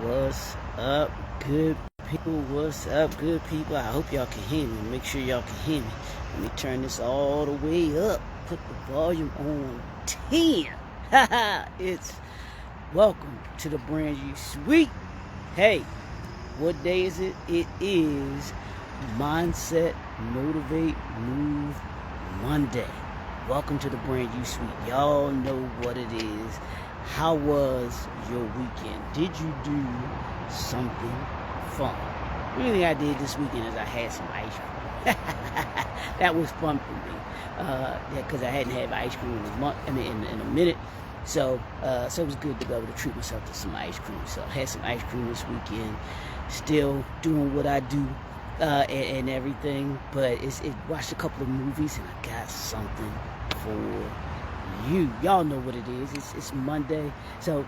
What's up, good people? What's up, good people? I hope y'all can hear me. Make sure y'all can hear me. Let me turn this all the way up. Put the volume on 10. Haha, it's welcome to the brand new suite. Hey, what day is it? It is Mindset, Motivate, Move Monday. Welcome to the brand new suite. Y'all know what it is. How was your weekend? Did you do something fun? The only thing I did this weekend is I had some ice cream. That was fun for me because I hadn't had ice cream in a month. In a minute. So it was good to be able to treat myself to some ice cream. So I had some ice cream this weekend. Still doing what I do and everything, but watched a couple of movies and I got something for you. Y'all know what it is. It's Monday, so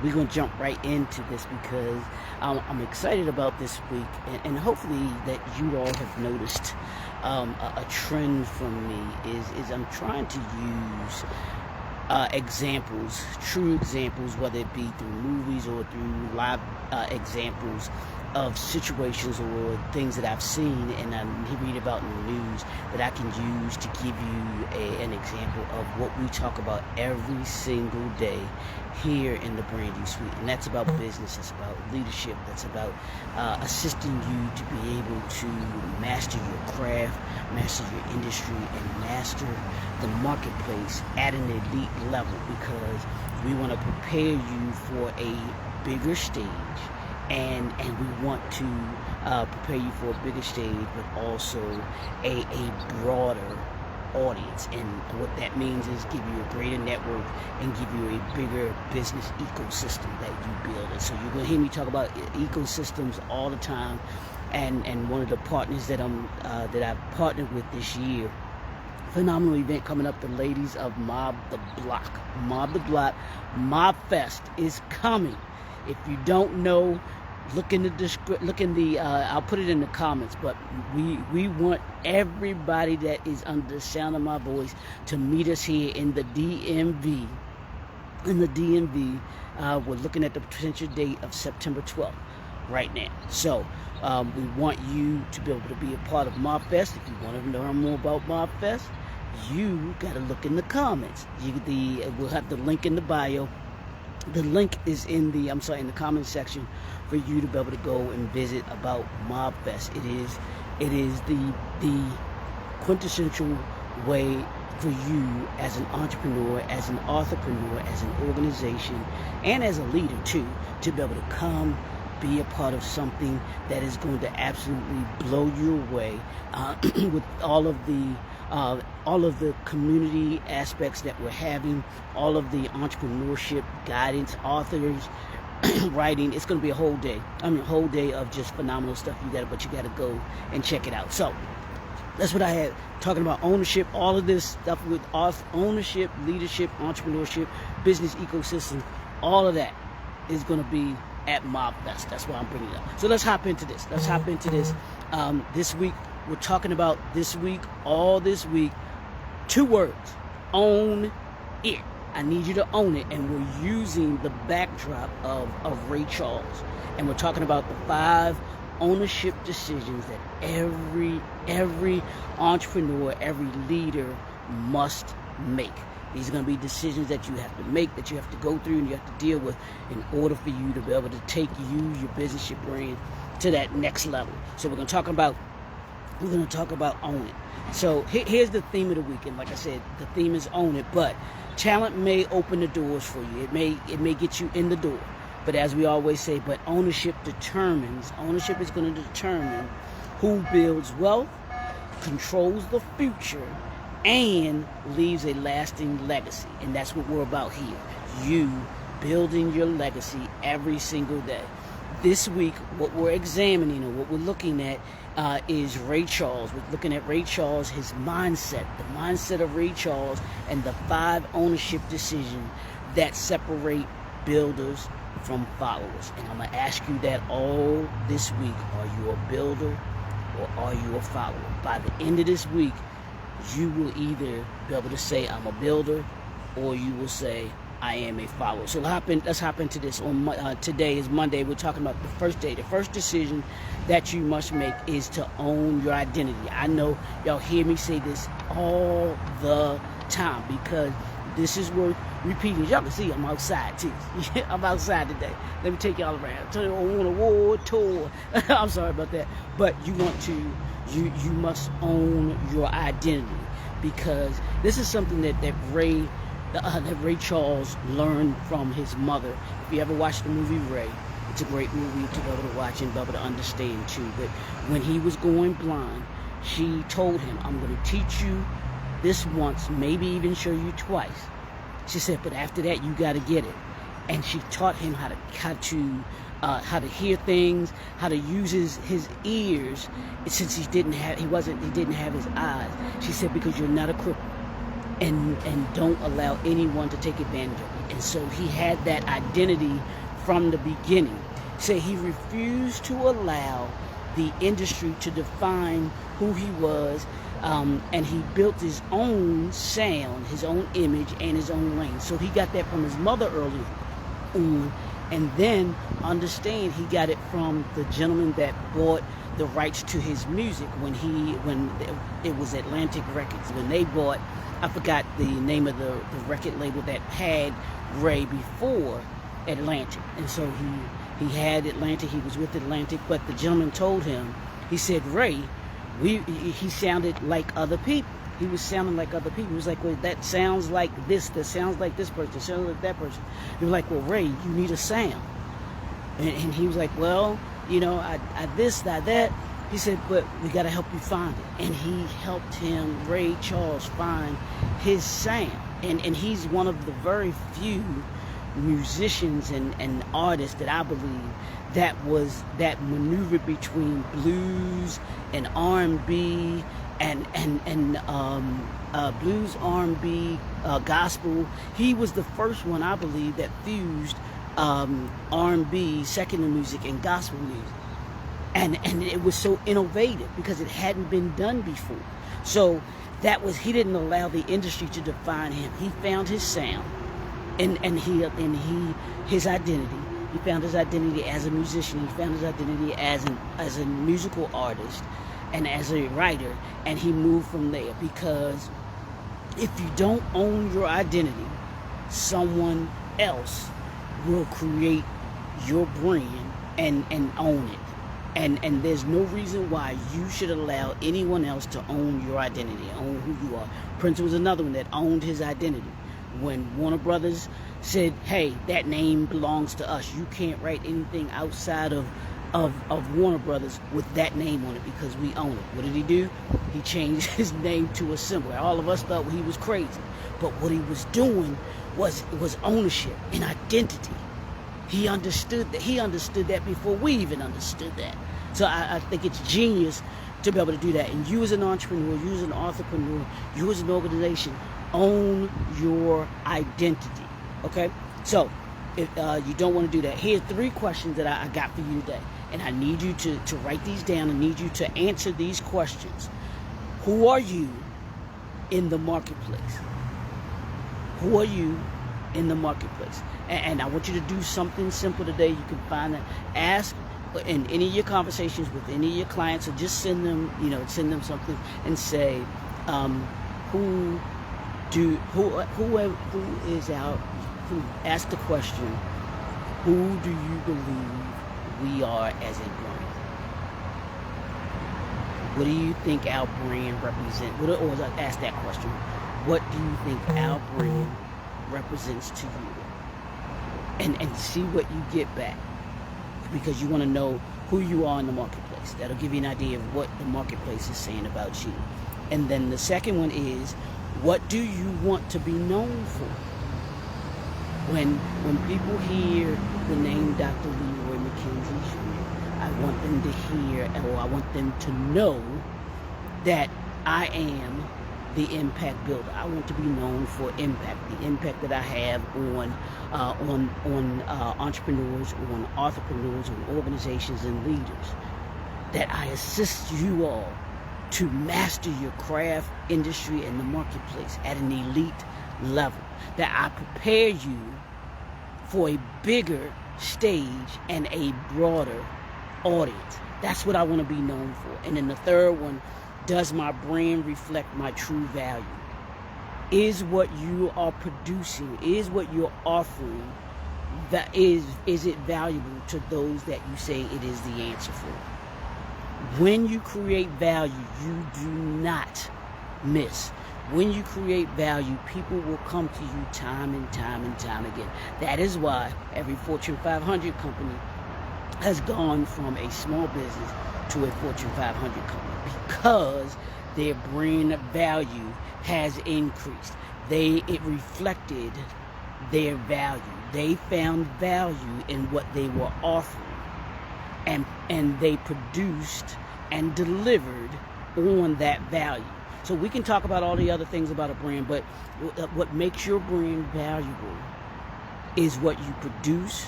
we're gonna jump right into this because I'm excited about this week, and hopefully that you all have noticed a trend from me is I'm trying to use examples, true examples, whether it be through movies or through live examples of situations or things that I've seen and I read about in the news that I can use to give you an example of what we talk about every single day here in the brand new suite. And that's about business, that's about leadership, that's about assisting you to be able to master your craft, master your industry, and master the marketplace at an elite level, because we want to prepare you for a bigger stage. And we want to prepare you for a bigger stage, but also a broader audience. And what that means is give you a greater network and give you a bigger business ecosystem that you build. And so you're going to hear me talk about ecosystems all the time. And one of the partners that I've partnered with this year, phenomenal event coming up, the ladies of Mob the Block. Mob Fest is coming. If you don't know, look in the I'll put it in the comments, but we want everybody that is under the sound of my voice to meet us here in the DMV. We're looking at the potential date of September 12th right now. So we want you to be able to be a part of Mob Fest. If you want to learn more about Mob Fest, you got to look in the comments. We'll have the link in the bio. The link is in the comment section for you to be able to go and visit about Mob Fest. It is the quintessential way for you as an entrepreneur, as an entrepreneur, as an organization, and as a leader too, to be able to come be a part of something that is going to absolutely blow you away with all of the community aspects that we're having, all of the entrepreneurship guidance, authors, writing. It's going to be a whole day. A whole day of just phenomenal stuff. But you got to go and check it out. So that's what I had, talking about ownership, all of this stuff with ownership, leadership, entrepreneurship, business ecosystem. All of that is going to be at Mob Fest. That's why I'm bringing it up. So let's hop into this. This week, we're talking about all this week, 2 words: own it. I need you to own it. And we're using the backdrop of Ray Charles. And we're talking about the 5 ownership decisions that every entrepreneur, every leader must make. These are going to be decisions that you have to make, that you have to go through and you have to deal with in order for you to be able to take your business, your brand to that next level. So we're going to talk about own it. So here's the theme of the weekend. Like I said, the theme is own it, but talent may open the doors for you. It may get you in the door. But as we always say, but ownership is going to determine who builds wealth, controls the future, and leaves a lasting legacy. And that's what we're about here. You building your legacy every single day. This week, what we're examining or what we're looking at is Ray Charles. We're looking at Ray Charles, his mindset, the mindset of Ray Charles, and the 5 ownership decisions that separate builders from followers. And I'm going to ask you that all this week. Are you a builder or are you a follower? By the end of this week, you will either be able to say I'm a builder, or you will say I am a follower. So let's hop into this. Today is Monday. We're talking about the first day. The first decision that you must make is to own your identity. I know y'all hear me say this all the time because this is worth repeating. Y'all can see I'm outside too. I'm outside today. Let me take y'all around. Tell you on a world tour. I'm sorry about that. But you must own your identity, because this is something that Ray Charles learned from his mother. If you ever watched the movie Ray, it's a great movie to be able to watch and be able to understand too. But when he was going blind, she told him, I'm going to teach you this once, maybe even show you twice. She said, but after that, you got to get it. And she taught him how to hear things, how to use his ears, since he didn't have his eyes. She said, because you're not a cripple, and don't allow anyone to take advantage of you. And so he had that identity from the beginning. So he refused to allow the industry to define who he was, and he built his own sound, his own image, and his own lane. So he got that from his mother early on, and then understand he got it from the gentleman that bought the rights to his music when it was Atlantic Records. When they bought, I forgot the name of the record label that had Ray before Atlantic. And so he had Atlantic, he was with Atlantic, but the gentleman told him, he said, Ray, he sounded like other people. He was sounding like other people. He was like, well, that sounds like this, that sounds like this person, that sounds like that person. He was like, well, Ray, you need a sound. And he was like, well, I this, that. He said, but we got to help you find it. And he helped him, Ray Charles, find his sound. And he's one of the very few musicians and artists that I believe that maneuvered between blues and R&B and blues, R&B, gospel. He was the first one, I believe, that fused R&B, secular music, and gospel music. And it was so innovative because it hadn't been done before. So he didn't allow the industry to define him. He found his sound and his identity. He found his identity as a musician. He found his identity as a musical artist and as a writer, and he moved from there. Because if you don't own your identity, someone else will create your brand and own it. And there's no reason why you should allow anyone else to own your identity, own who you are. Prince was another one that owned his identity. When Warner Brothers said, hey, that name belongs to us, you can't write anything outside of Warner Brothers with that name on it because we own it. What did he do? He changed his name to a symbol. All of us thought he was crazy. But what he was doing was ownership and identity. He understood that. He understood that before we even understood that. So I think it's genius to be able to do that. And you as an entrepreneur, you as an entrepreneur, you as an organization, own your identity. Okay? So if you don't want to do that, here's 3 questions that I got for you today. And I need you to write these down. I need you to answer these questions. Who are you in the marketplace? Who are you in the marketplace? And I want you to do something simple today. You can find that. Ask in any of your conversations with any of your clients, or just send them something and say, ask the question, who do you believe we are as a brand? What do you think our brand represents? Or ask that question, what do you think our brand represents to you? And see what you get back, because you want to know who you are in the marketplace. That'll give you an idea of what the marketplace is saying about you. And then the second one is, what do you want to be known for? When people hear the name Dr. Leroy McKenzie Schmidt, I want them to hear, or I want them to know that I am the impact builder. I want to be known for impact, the impact that I have on entrepreneurs, on entrepreneurs, on organizations and leaders. That I assist you all to master your craft, industry, and the marketplace at an elite level, that I prepare you for a bigger stage and a broader audience. That's what I want to be known for. And then the third one, does my brand reflect my true value? Is what you are producing, is what you're offering, that is it valuable to those that you say it is the answer for? When you create value, you do not miss. When you create value, people will come to you time and time and time again. That is why every Fortune 500 company has gone from a small business to a Fortune 500 company, because their brand value has increased. It reflected their value. They found value in what they were offering, and they produced and delivered on that value. So we can talk about all the other things about a brand, but what makes your brand valuable is what you produce,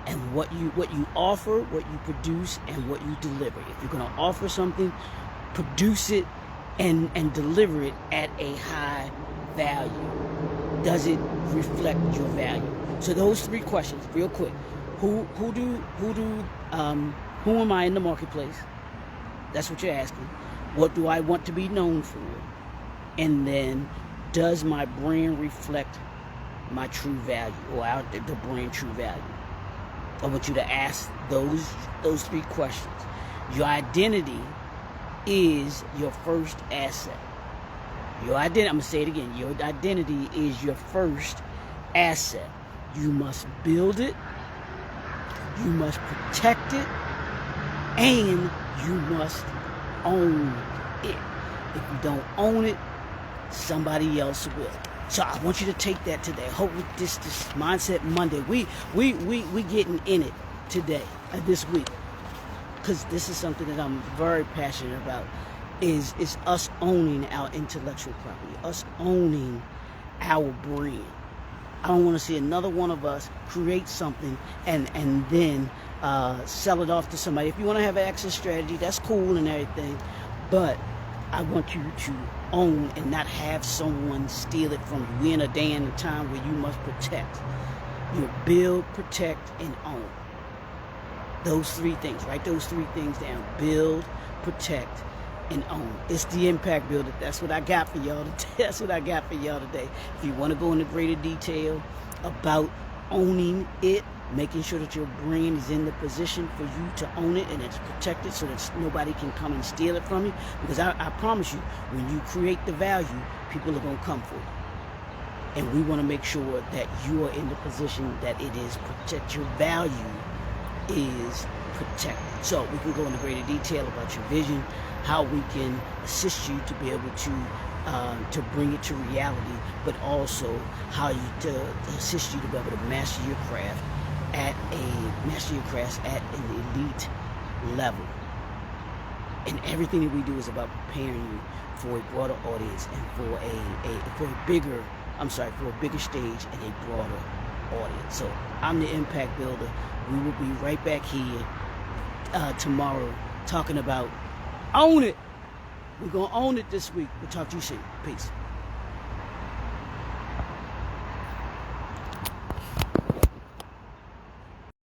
and what you offer, what you produce, and what you deliver. If you're going to offer something, produce it and deliver it at a high value. Does it reflect your value? So those three questions, real quick. Who am I in the marketplace? That's what you're asking. What do I want to be known for? And then, does my brand reflect my true value, or the brand true value? I want you to ask those three questions. Your identity is your first asset. Your identity, I'm going to say it again. Your identity is your first asset. You must build it, you must protect it, and you must own it. If you don't own it, somebody else will. So I want you to take that today. Hope with this Mindset Monday, we getting in it today, this week, because this is something that I'm very passionate about. Is us owning our intellectual property, us owning our brand. I don't want to see another one of us create something and then sell it off to somebody. If you want to have an exit strategy, that's cool and everything, but I want you to own and not have someone steal it from you. We're in a day and a time where you must protect. You build, protect, and own. Those three things. Write those three things down. Build, protect, and own. It's the Impact Builder. That's what I got for y'all today. That's what I got for y'all today. If you want to go into greater detail about owning it, making sure that your brand is in the position for you to own it and it's protected so that nobody can come and steal it from you. Because I promise you, when you create the value, people are going to come for you. And we want to make sure that you are in the position that it is protect. Your value is protected. So we can go into greater detail about your vision, how we can assist you to be able to bring it to reality, but also how to assist you to be able to master your craft at an elite level. And everything that we do is about preparing you for a broader audience and for a bigger stage and a broader audience. So I'm the Impact Builder. We will be right back here tomorrow talking about own it. We're going to own it this week. We'll talk to you soon. Peace.